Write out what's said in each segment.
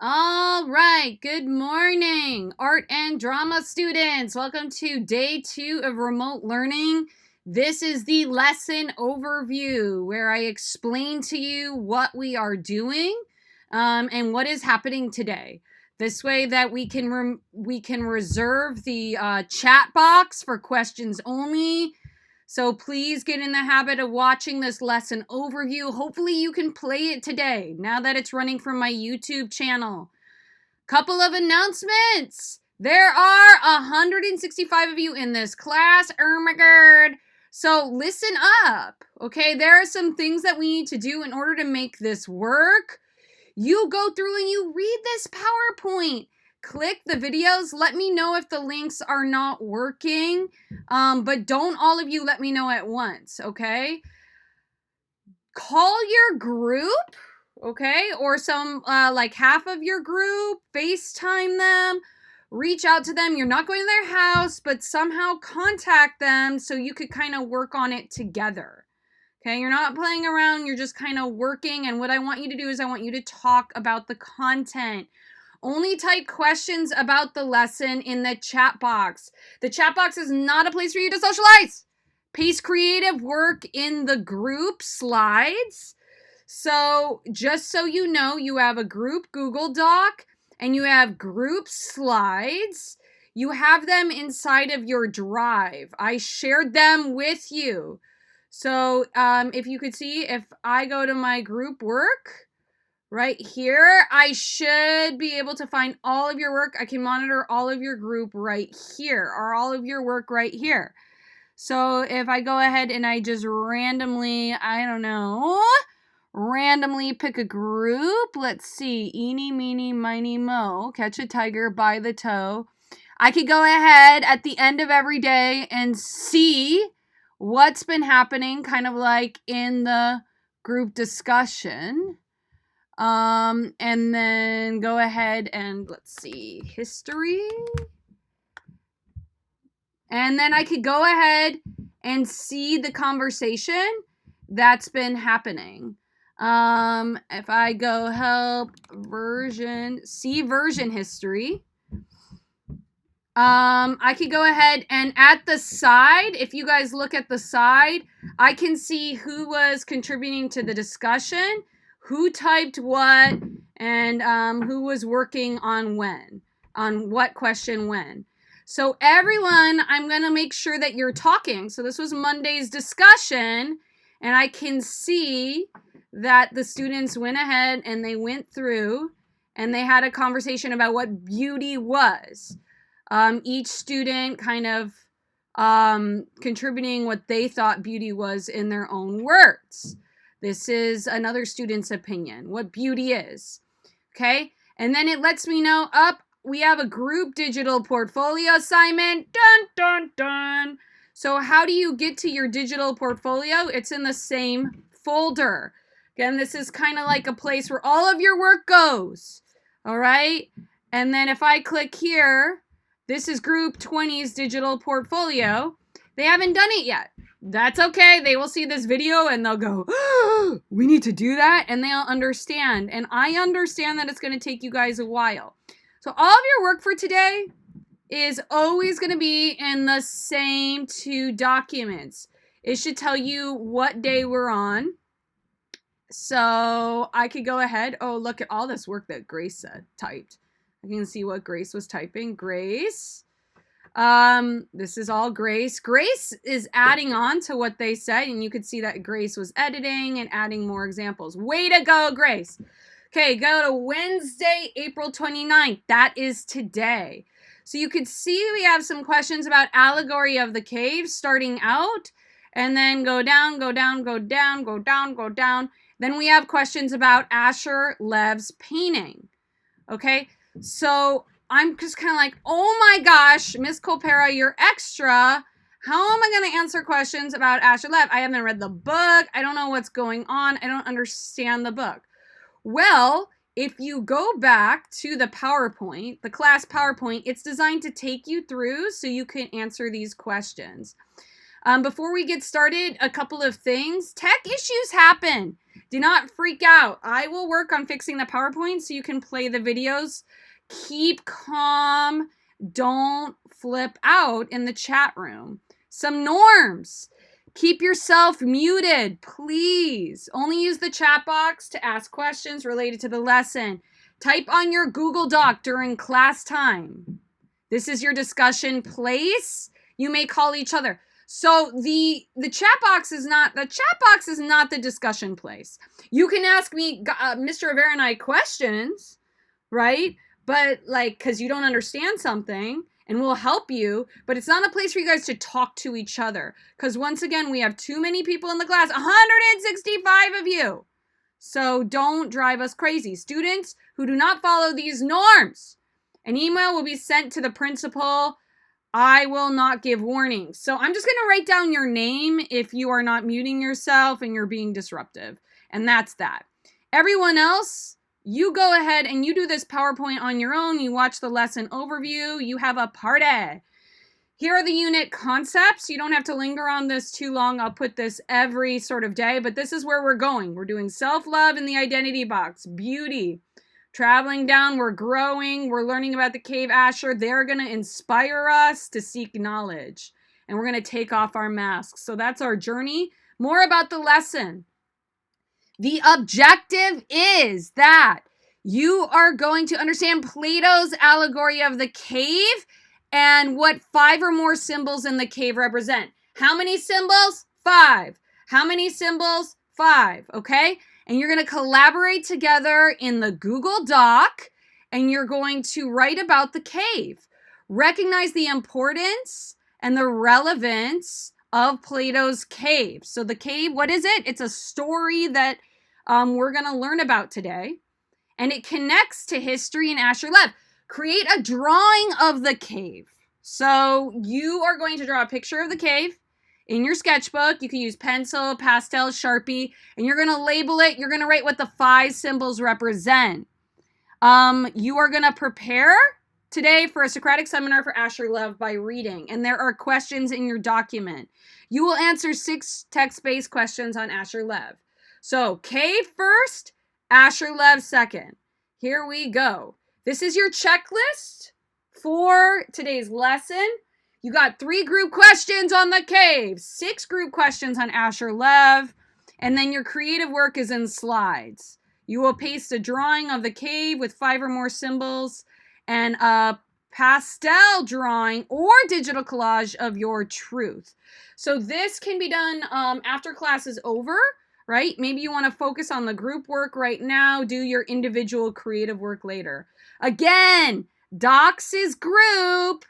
All right, good morning, art and drama students. Welcome to day 2 of remote learning. This is the lesson overview where I explain to you what we are doing and what is happening today. This way that we can reserve the chat box for questions only. So please get in the habit of watching this lesson overview. Hopefully you can play it today now that it's running from my YouTube channel. Couple of announcements. There are 165 of you in this class. Oh my God. So listen up, okay? There are some things that we need to do in order to make this work. You go through and you read this PowerPoint. Click the videos. Let me know if the links are not working. But don't all of you let me know at once, okay? Call your group, okay? Or some, like half of your group. FaceTime them. Reach out to them. You're not going to their house, but somehow contact them so you could kind of work on it together. Okay, you're not playing around, you're just kind of working, and what I want you to do is I want you to talk about the content. Only type questions about the lesson in the chat box. The chat box is not a place for you to socialize. Paste creative work in the group slides. So just so you know, you have a group Google Doc and you have group slides. You have them inside of your drive. I shared them with you. So if you could see, if I go to my group work right here, I should be able to find all of your work. I can monitor all of your group right here, or all of your work right here. So if I go ahead and I just randomly, randomly pick a group. Let's see, eeny, meeny, miny, mo, catch a tiger by the toe. I could go ahead at the end of every day and see what's been happening, kind of like in the group discussion. And then go ahead and let's see, history. And then I could go ahead and see the conversation that's been happening. If I go help version, see version history. I could go ahead and at the side, if you guys look at the side, I can see who was contributing to the discussion, who typed what, and who was working on when, on what question when. So everyone, I'm going to make sure that you're talking. So this was Monday's discussion, and I can see that the students went ahead and they went through and they had a conversation about what beauty was. Each student kind of contributing what they thought beauty was in their own words. This is another student's opinion, what beauty is. Okay, and then it lets me know, we have a group digital portfolio assignment. Dun, dun, dun. So how do you get to your digital portfolio? It's in the same folder. Again, this is kind of like a place where all of your work goes. All right, and then if I click here, this is Group 20's digital portfolio. They haven't done it yet. That's okay. They will see this video and they'll go, oh, we need to do that. And they'll understand. And I understand that it's going to take you guys a while. So all of your work for today is always going to be in the same 2 documents. It should tell you what day we're on. So I could go ahead. Oh, look at all this work that Grace typed. I can see what Grace was typing. Grace. This is all Grace. Grace is adding on to what they said, and you could see that Grace was editing and adding more examples. Way to go, Grace. Okay, go to Wednesday, April 29th. That is today. So you could see we have some questions about allegory of the cave starting out, and then go down, go down, go down, go down, go down. Then we have questions about Asher Lev's painting. Okay, so I'm just kind of like, oh my gosh, Miss Colpera, you're extra. How am I going to answer questions about Asher Lev? I haven't read the book. I don't know what's going on. I don't understand the book. Well, if you go back to the PowerPoint, the class PowerPoint, it's designed to take you through so you can answer these questions. Before we get started, a couple of things. Tech issues happen. Do not freak out. I will work on fixing the PowerPoint so you can play the videos. Keep calm. Don't flip out in the chat room. Some norms. Keep yourself muted, please. Only use the chat box to ask questions related to the lesson. Type on your Google Doc during class time. This is your discussion place. You may call each other. So the chat box is not the discussion place. You can ask me, Mr. Rivera and I, questions, right? But like, because you don't understand something, and we'll help you, but it's not a place for you guys to talk to each other. Because once again, we have too many people in the class, 165 of you. So don't drive us crazy. Students who do not follow these norms, an email will be sent to the principal. I will not give warnings. So I'm just going to write down your name if you are not muting yourself and you're being disruptive. And that's that. Everyone else, you go ahead and you do this PowerPoint on your own. You watch the lesson overview. You have a party. Here are the unit concepts. You don't have to linger on this too long. I'll put this every sort of day, but this is where we're going. We're doing self-love in the identity box, beauty. Traveling down, we're growing. We're learning about the cave Asher. They're going to inspire us to seek knowledge. And we're going to take off our masks. So that's our journey. More about the lesson. The objective is that you are going to understand Plato's allegory of the cave and what 5 or more symbols in the cave represent. How many symbols? 5. How many symbols? 5. Okay? And you're going to collaborate together in the Google Doc, and you're going to write about the cave. Recognize the importance and the relevance of Plato's cave. So the cave, what is it? It's a story that we're going to learn about today. And it connects to history and Asher Lev. Create a drawing of the cave. So you are going to draw a picture of the cave in your sketchbook. You can use pencil, pastel, Sharpie, and you're going to label it. You're going to write what the 5 symbols represent. You are going to prepare today for a Socratic seminar for Asher Lev by reading. And there are questions in your document. You will answer 6 text-based questions on Asher Lev. So cave first, Asher Lev second. Here we go. This is your checklist for today's lesson. You got 3 group questions on the cave, 6 group questions on Asher Lev, and then your creative work is in slides. You will paste a drawing of the cave with 5 or more symbols and a pastel drawing or digital collage of your truth. So this can be done after class is over. Right? Maybe you want to focus on the group work right now. Do your individual creative work later. Again, docs is group.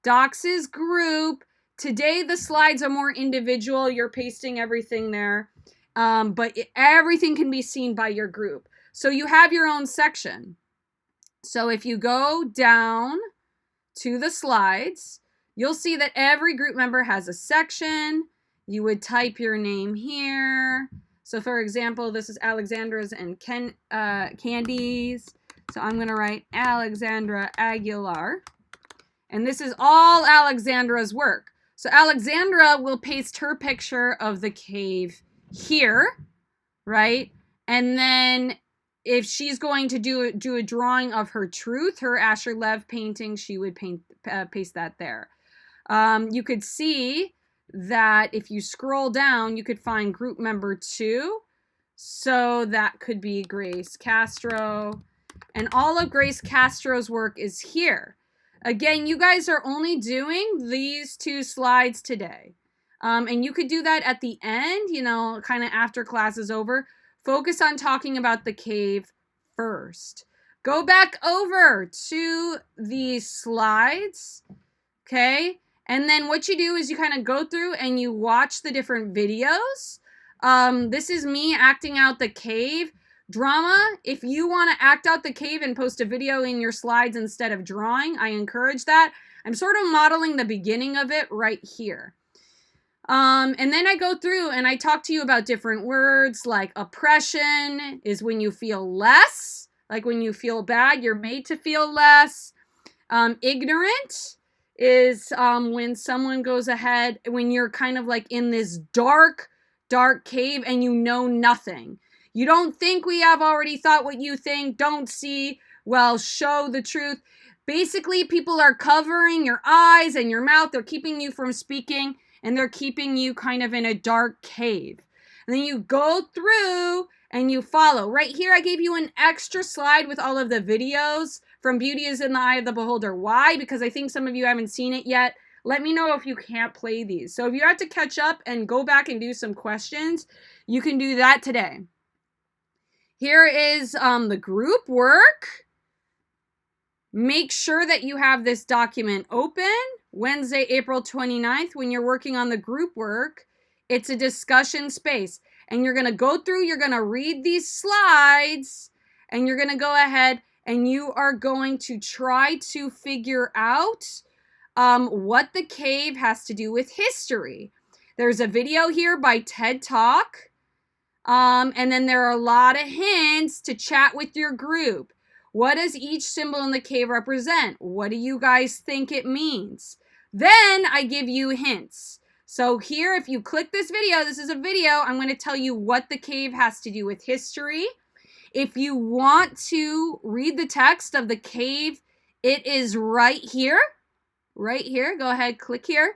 Docs is group. Today, the slides are more individual. You're pasting everything there. But everything can be seen by your group. So you have your own section. So if you go down to the slides, you'll see that every group member has a section. You would type your name here. So for example, this is Alexandra's and Candy's. So I'm going to write Alexandra Aguilar. And this is all Alexandra's work. So Alexandra will paste her picture of the cave here, right? And then if she's going to do a drawing of her truth, her Asher Lev painting, she would paste that there. You could see that if you scroll down, you could find group member 2. So that could be Grace Castro. And all of Grace Castro's work is here. Again, you guys are only doing these 2 slides today. And you could do that at the end, you know, kind of after class is over. Focus on talking about the cave first. Go back over to these slides, okay? And then what you do is you kind of go through and you watch the different videos. This is me acting out the cave. Drama, if you want to act out the cave and post a video in your slides instead of drawing, I encourage that. I'm sort of modeling the beginning of it right here. And then I go through and I talk to you about different words like oppression is when you feel less, like when you feel bad, you're made to feel less. Ignorant is when someone goes ahead, when you're kind of like in this dark cave and you know nothing. You don't think we have already thought what you think, don't see, well, show the truth. Basically, people are covering your eyes and your mouth. They're keeping you from speaking, and they're keeping you kind of in a dark cave. And then you go through and you follow. Right here, I gave you an extra slide with all of the videos from Beauty is in the Eye of the Beholder. Why? Because I think some of you haven't seen it yet. Let me know if you can't play these. So if you have to catch up and go back and do some questions, you can do that today. Here is the group work. Make sure that you have this document open. Wednesday, April 29th, when you're working on the group work, it's a discussion space. And you're going to go through, you're going to read these slides, and you're going to go ahead and you are going to try to figure out what the cave has to do with history. There's a video here by TED Talk. And then there are a lot of hints to chat with your group. What does each symbol in the cave represent? What do you guys think it means? Then I give you hints. So here, if you click this video, this is a video, I'm going to tell you what the cave has to do with history. If you want to read the text of the cave, it is right here. Right here. Go ahead, click here.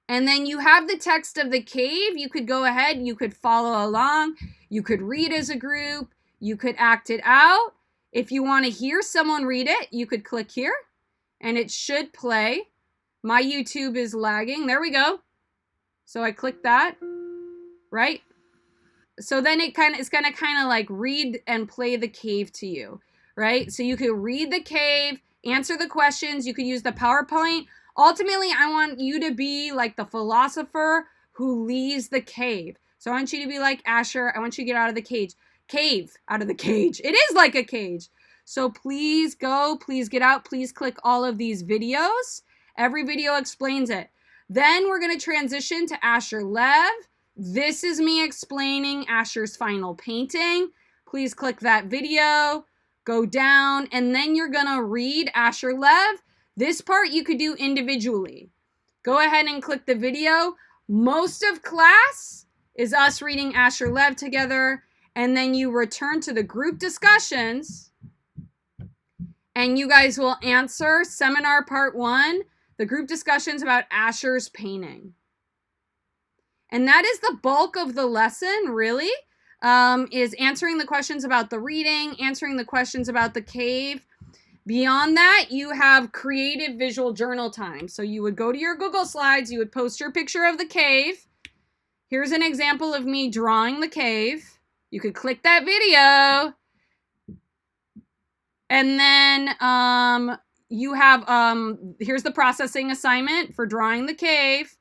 And then you have the text of the cave. You could go ahead, you could follow along. You could read as a group. You could act it out. If you want to hear someone read it, you could click here and it should play. My YouTube is lagging. There we go. So I click that, right? So then it's going to kind of like read and play the cave to you, right? So you could read the cave, answer the questions. You could use the PowerPoint. Ultimately, I want you to be like the philosopher who leaves the cave. So I want you to be like Asher. I want you to get out of the cage. Out of the cage. It is like a cage. So please go, please get out, please click all of these videos. Every video explains it. Then we're going to transition to Asher Lev. This is me explaining Asher's final painting. Please click that video, go down, and then you're going to read Asher Lev. This part you could do individually. Go ahead and click the video. Most of class is us reading Asher Lev together. And then you return to the group discussions and you guys will answer seminar part 1, the group discussions about Asher's painting. And that is the bulk of the lesson, really, is answering the questions about the reading, answering the questions about the cave. Beyond that, you have creative visual journal time. So you would go to your Google Slides, you would post your picture of the cave. Here's an example of me drawing the cave. You could click that video. And then you have, here's the processing assignment for drawing the cave.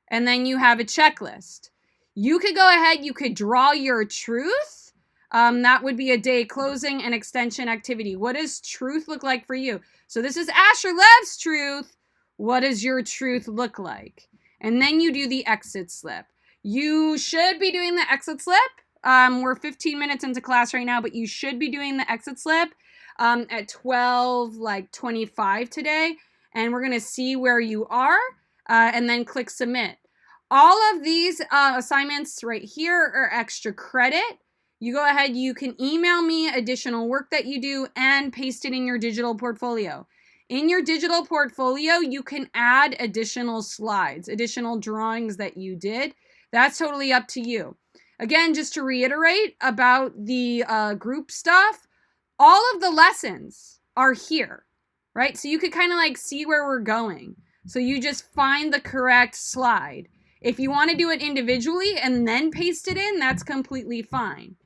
And then you have a checklist. You could go ahead, you could draw your truth. That would be a day closing and extension activity. What does truth look like for you? So this is Asher Lev's truth. What does your truth look like? And then you do the exit slip. You should be doing the exit slip. We're 15 minutes into class right now, but you should be doing the exit slip at 12:25 today. And we're going to see where you are and then click submit. All of these assignments right here are extra credit. You go ahead, you can email me additional work that you do and paste it in your digital portfolio. In your digital portfolio, you can add additional slides, additional drawings that you did. That's totally up to you. Again, just to reiterate about the group stuff, all of the lessons are here, right? So you could kind of like see where we're going. So you just find the correct slide. If you want to do it individually and then paste it in, that's completely fine.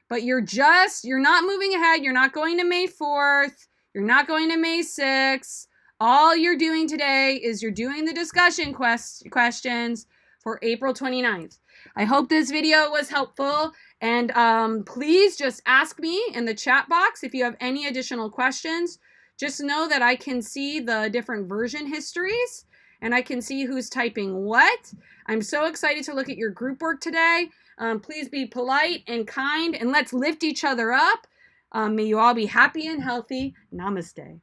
But you're not moving ahead. You're not going to May 4th. You're not going to May 6th. All you're doing today is you're doing the discussion questions for April 29th. I hope this video was helpful, and please just ask me in the chat box if you have any additional questions. Just know that I can see the different version histories, and I can see who's typing what. I'm so excited to look at your group work today. Please be polite and kind, and let's lift each other up. May you all be happy and healthy. Namaste.